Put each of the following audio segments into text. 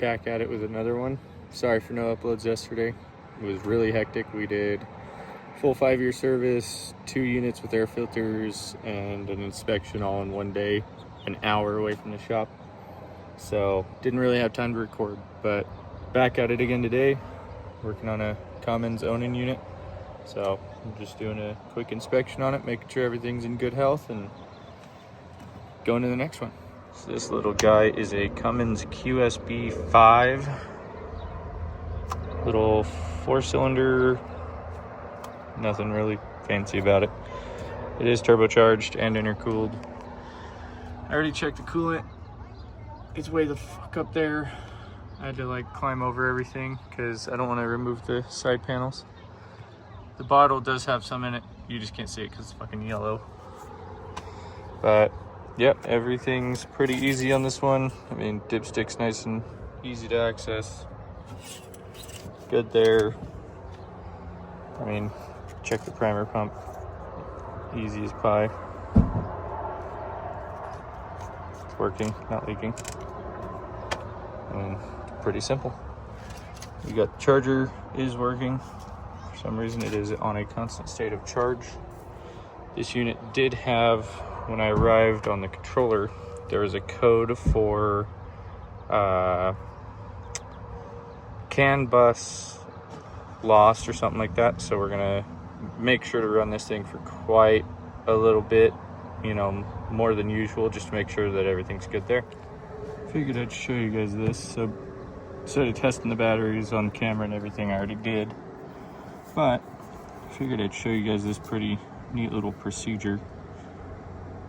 back at it with another one. Sorry for no uploads yesterday. It was really hectic. We did full 5-year service, 2 units with air filters, and an inspection all in one day, an hour away from the shop. So didn't really have time to record, but back at it again today, working on a Cummins Onan unit. So I'm just doing a quick inspection on it, making sure everything's in good health, and going to the next one. So this little guy is a Cummins QSB 5, little 4-cylinder, nothing really fancy about it. It is turbocharged and intercooled. I already checked the coolant. It's way the fuck up there. I had to like climb over everything because I don't want to remove the side panels. The bottle does have some in it. You just can't see it because it's fucking yellow. But yep, everything's pretty easy on this one. I mean, dipstick's nice and easy to access. Good there. I mean, check the primer pump. Easy as pie. It's working, not leaking. And pretty simple. You got the charger is working. For some reason it is on a constant state of charge. This unit did have, when I arrived on the controller, there was a code for CAN bus lost or something like that. So we're gonna make sure to run this thing for quite a little bit, you know, more than usual, just to make sure that everything's good there. Figured I'd show you guys this. So instead of testing the batteries on camera and everything, I already did, but figured I'd show you guys this pretty neat little procedure.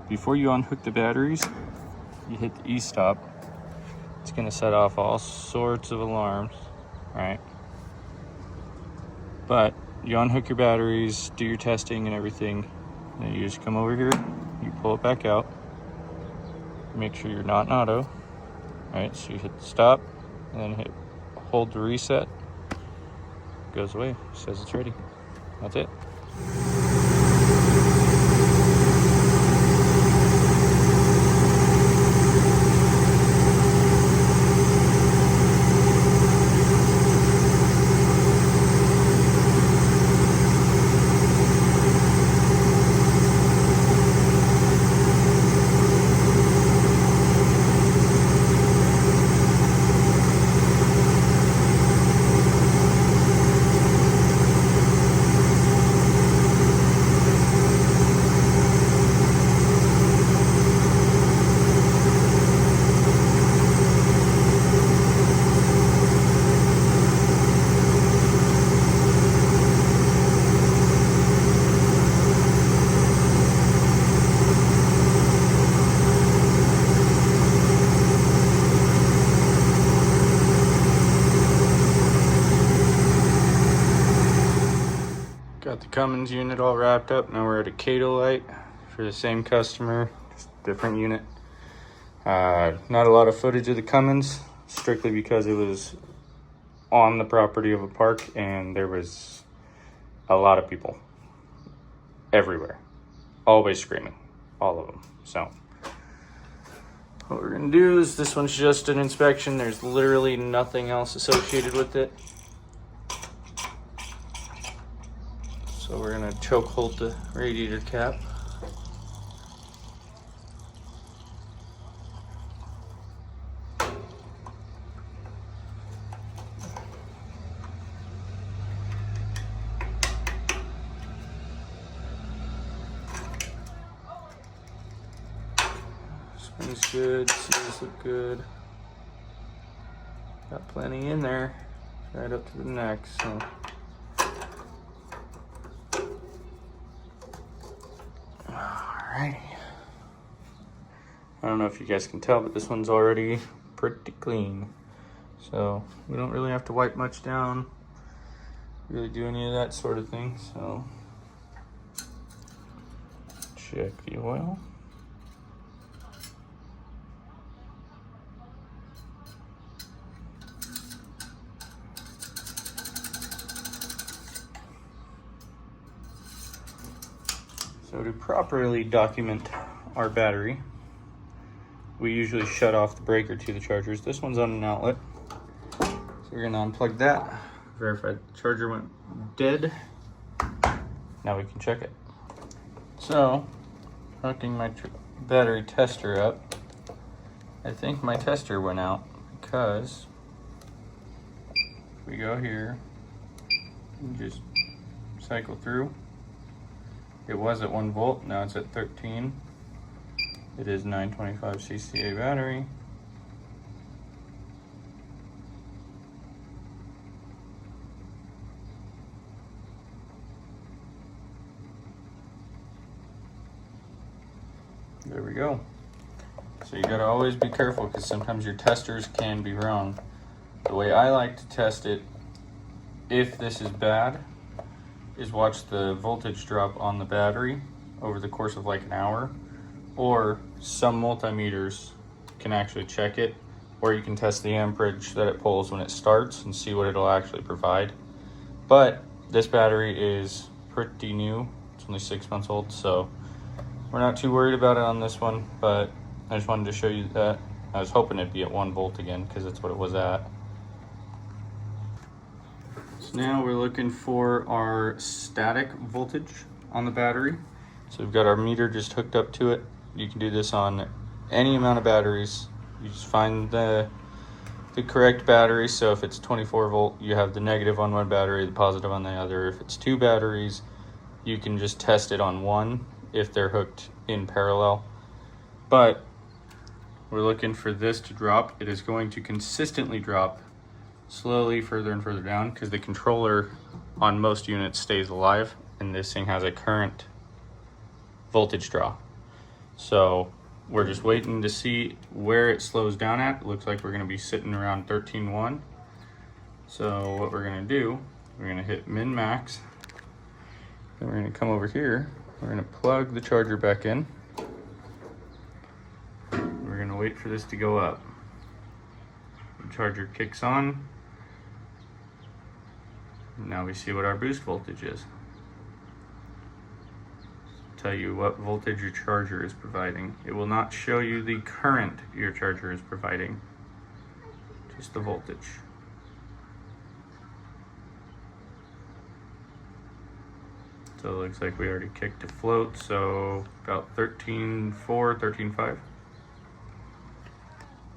Before you unhook the batteries, you hit the e-stop. It's gonna set off all sorts of alarms, right? But you unhook your batteries, do your testing and everything, then you just come over here, you pull it back out, make sure you're not in auto. Alright, so you hit the stop, and then hold to reset. Goes away, says it's ready. That's it. Got the Cummins unit all wrapped up. Now we're at a Kato-Lite for the same customer, just different unit. Not a lot of footage of the Cummins, strictly because it was on the property of a park and there was a lot of people everywhere, always screaming, all of them. So what we're gonna do is, this one's just an inspection. There's literally nothing else associated with it. So we're gonna choke hold the radiator cap. Springs good, seals look good. Got plenty in there, right up to the neck, so. Alrighty. I don't know if you guys can tell, but this one's already pretty clean. So we don't really have to wipe much down, really do any of that sort of thing. So check the oil. So to properly document our battery, we usually shut off the breaker to the chargers. This one's on an outlet. we're gonna unplug that, verify the charger went dead. Now we can check it. So, hooking my battery tester up, I think my tester went out because if we go here and just cycle through, it was at 1 volt, now it's at 13. It is 925 CCA battery. There we go. So you gotta always be careful because sometimes your testers can be wrong. The way I like to test it, if this is bad, is watch the voltage drop on the battery over the course of like an hour, or some multimeters can actually check it, or you can test the amperage that it pulls when it starts and see what it'll actually provide. But this battery is pretty new, it's only 6 months old, so we're not too worried about it on this one, but I just wanted to show you that. I was hoping it'd be at 1 volt again because that's what it was at. So now we're looking for our static voltage on the battery. So we've got our meter just hooked up to it. You can do this on any amount of batteries. You just find the correct battery. So if it's 24 volt, you have the negative on one battery, the positive on the other. If it's 2 batteries, you can just test it on one if they're hooked in parallel. But we're looking for this to drop. It is going to consistently drop slowly further and further down because the controller on most units stays alive and this thing has a current voltage draw. So we're just waiting to see where it slows down at. It looks like we're gonna be sitting around 13.1. So what we're gonna do, we're gonna hit min max. Then we're gonna come over here. We're gonna plug the charger back in. We're gonna wait for this to go up. The charger kicks on. Now we see what our boost voltage is. Tell you what voltage your charger is providing. It will not show you the current your charger is providing, just the voltage. So it looks like we already kicked a float, so about 13.4, 13.5.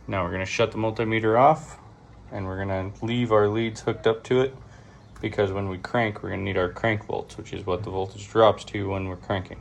Now we're gonna shut the multimeter off and we're gonna leave our leads hooked up to it because when we crank, we're gonna need our crank volts, which is what the voltage drops to when we're cranking.